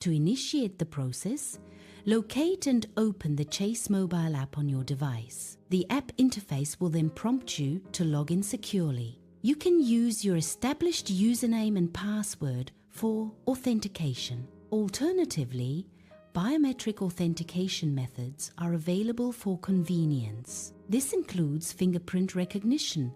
To initiate the process, locate and open the Chase mobile app on your device. The app interface will then prompt you to log in securely. You can use your established username and password for authentication. Alternatively, biometric authentication methods are available for convenience. This includes fingerprint recognition,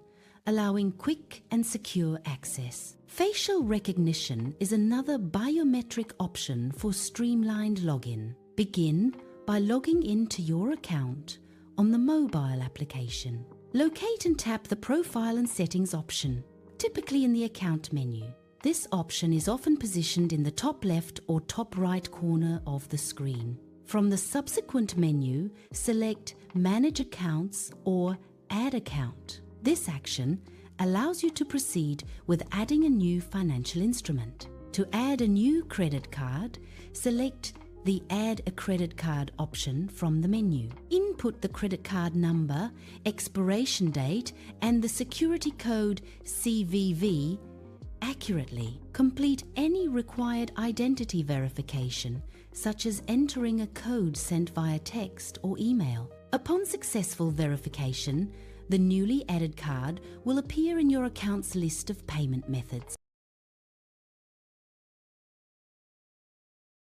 allowing quick and secure access. Facial recognition is another biometric option for streamlined login. Begin by logging into your account on the mobile application. Locate and tap the Profile and Settings option, typically in the Account menu. This option is often positioned in the top left or top right corner of the screen. From the subsequent menu, select Manage Accounts or Add Account. This action allows you to proceed with adding a new financial instrument. To add a new credit card, select the Add a Credit Card option from the menu. Input the credit card number, expiration date, and the security code CVV accurately. Complete any required identity verification, such as entering a code sent via text or email. Upon successful verification, the newly added card will appear in your account's list of payment methods.